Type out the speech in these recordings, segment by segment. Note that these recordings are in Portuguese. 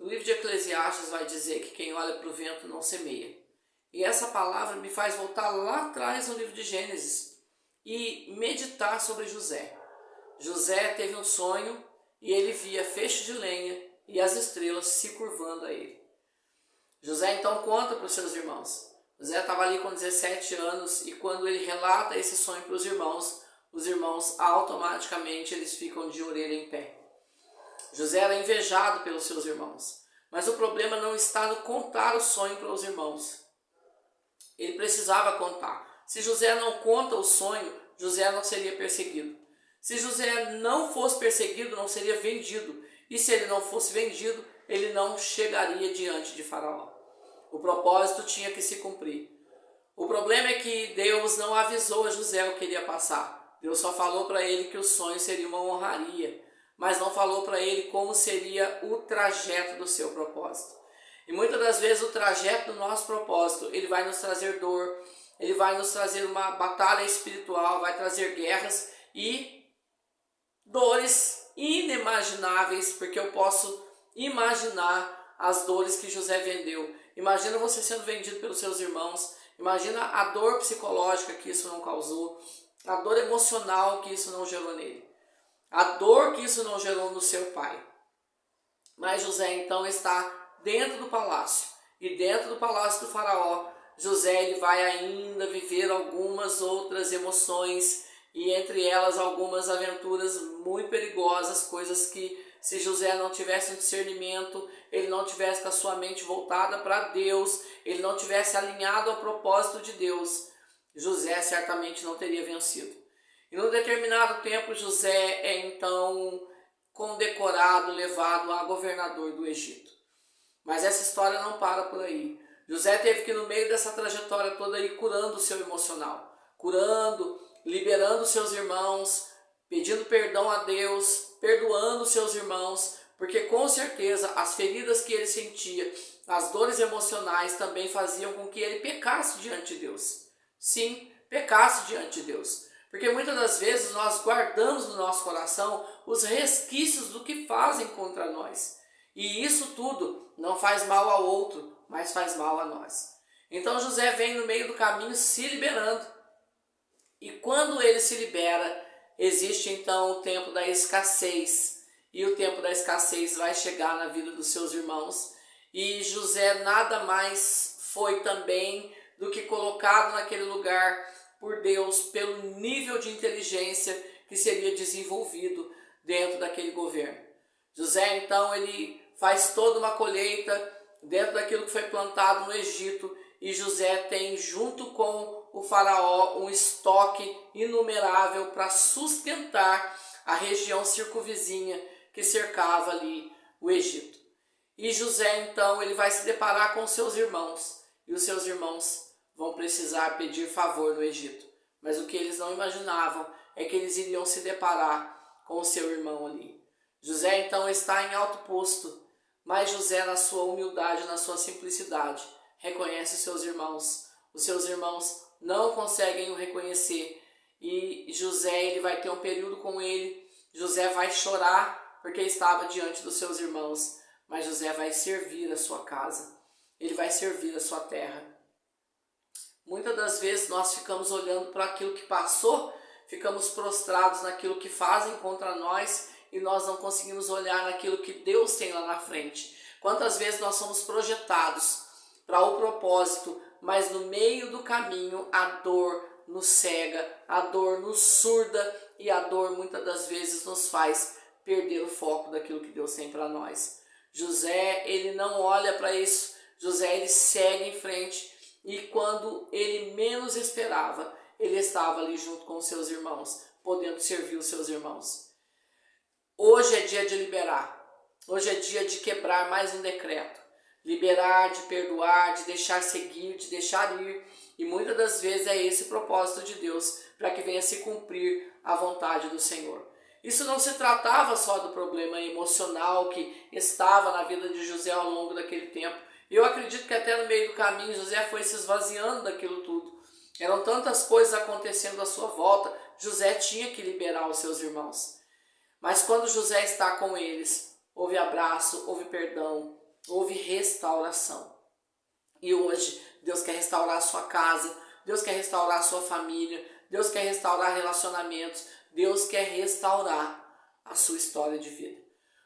No livro de Eclesiastes vai dizer que quem olha para o vento não semeia. E essa palavra me faz voltar lá atrás no livro de Gênesis e meditar sobre José. José teve um sonho e ele via feixes de lenha e as estrelas se curvando a ele. José então conta para os seus irmãos. José estava ali com 17 anos e quando ele relata esse sonho para os irmãos automaticamente eles ficam de orelha em pé. José era invejado pelos seus irmãos, mas o problema não está no contar o sonho para os irmãos. Ele precisava contar. Se José não conta o sonho, José não seria perseguido. Se José não fosse perseguido, não seria vendido. E se ele não fosse vendido, ele não chegaria diante de Faraó. O propósito tinha que se cumprir. O problema é que Deus não avisou a José o que ele ia passar. Deus só falou para ele que o sonho seria uma honraria, mas não falou para ele como seria o trajeto do seu propósito. E muitas das vezes o trajeto do nosso propósito, ele vai nos trazer dor, ele vai nos trazer uma batalha espiritual, vai trazer guerras e dores inimagináveis, porque eu posso imaginar as dores que José vendeu. Imagina você sendo vendido pelos seus irmãos, imagina a dor psicológica que isso não causou, a dor emocional que isso não gerou nele, a dor que isso não gerou no seu pai. Mas José então está dentro do palácio, e dentro do palácio do faraó, José ele vai ainda viver algumas outras emoções, e entre elas algumas aventuras muito perigosas, coisas que se José não tivesse um discernimento, ele não tivesse com a sua mente voltada para Deus, ele não tivesse alinhado ao propósito de Deus, José certamente não teria vencido. E num determinado tempo José é então condecorado, levado a governador do Egito. Mas essa história não para por aí. José teve que no meio dessa trajetória toda ir curando o seu emocional, curando, liberando seus irmãos, pedindo perdão a Deus, perdoando seus irmãos, porque com certeza as feridas que ele sentia, as dores emocionais também faziam com que ele pecasse diante de Deus. Sim, pecasse diante de Deus. Porque muitas das vezes nós guardamos no nosso coração os resquícios do que fazem contra nós. E isso tudo não faz mal ao outro, mas faz mal a nós. Então José vem no meio do caminho se liberando. E quando ele se libera, existe então o tempo da escassez. E o tempo da escassez vai chegar na vida dos seus irmãos. E José nada mais foi também do que colocado naquele lugar por Deus pelo nível de inteligência que seria desenvolvido dentro daquele governo. José então ele faz toda uma colheita dentro daquilo que foi plantado no Egito, e José tem junto com o faraó um estoque inumerável para sustentar a região circunvizinha que cercava ali o Egito. E José então ele vai se deparar com seus irmãos, e os seus irmãos vão precisar pedir favor no Egito. Mas o que eles não imaginavam é que eles iriam se deparar com o seu irmão ali. José então está em alto posto, mas José na sua humildade, na sua simplicidade, reconhece os seus irmãos. Os seus irmãos não conseguem o reconhecer e José ele vai ter um período com ele. José vai chorar porque estava diante dos seus irmãos, mas José vai servir a sua casa, ele vai servir a sua terra. Muitas das vezes nós ficamos olhando para aquilo que passou, ficamos prostrados naquilo que fazem contra nós e nós não conseguimos olhar naquilo que Deus tem lá na frente. Quantas vezes nós somos projetados para o propósito, mas no meio do caminho a dor nos cega, a dor nos surda e a dor muitas das vezes nos faz perder o foco daquilo que Deus tem para nós. José, ele não olha para isso, José ele segue em frente e quando ele menos esperava, ele estava ali junto com os seus irmãos, podendo servir os seus irmãos. Hoje é dia de liberar, hoje é dia de quebrar mais um decreto, liberar, de perdoar, de deixar seguir, de deixar ir, e muitas das vezes é esse o propósito de Deus, para que venha se cumprir a vontade do Senhor. Isso não se tratava só do problema emocional que estava na vida de José ao longo daquele tempo. Eu acredito que até no meio do caminho José foi se esvaziando daquilo tudo. Eram tantas coisas acontecendo à sua volta, José tinha que liberar os seus irmãos. Mas quando José está com eles, houve abraço, houve perdão, houve restauração. E hoje Deus quer restaurar a sua casa, Deus quer restaurar a sua família, Deus quer restaurar relacionamentos, Deus quer restaurar a sua história de vida.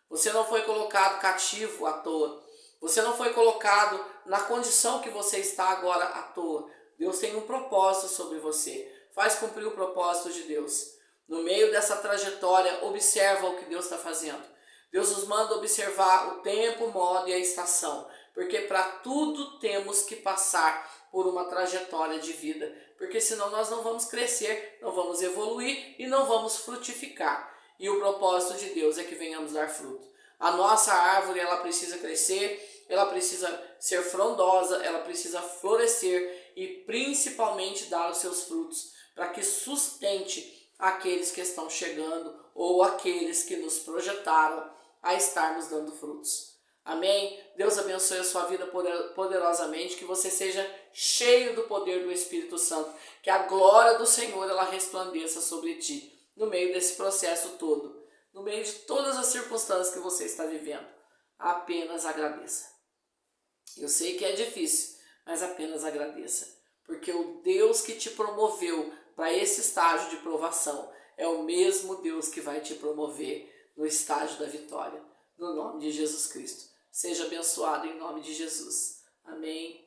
Você não foi colocado cativo à toa. Você não foi colocado na condição que você está agora à toa. Deus tem um propósito sobre você. Faz cumprir o propósito de Deus. No meio dessa trajetória, observa o que Deus está fazendo. Deus nos manda observar o tempo, o modo e a estação. Porque para tudo temos que passar por uma trajetória de vida. Porque senão nós não vamos crescer, não vamos evoluir e não vamos frutificar. E o propósito de Deus é que venhamos dar fruto. A nossa árvore, ela precisa crescer, ela precisa ser frondosa, ela precisa florescer e principalmente dar os seus frutos, para que sustente aqueles que estão chegando ou aqueles que nos projetaram a estarmos dando frutos. Amém? Deus abençoe a sua vida poderosamente, que você seja cheio do poder do Espírito Santo, que a glória do Senhor ela resplandeça sobre ti, no meio desse processo todo, no meio de todas as circunstâncias que você está vivendo. Apenas agradeça. Eu sei que é difícil, mas apenas agradeça, porque o Deus que te promoveu para esse estágio de provação é o mesmo Deus que vai te promover no estágio da vitória, no nome de Jesus Cristo. Seja abençoado em nome de Jesus. Amém.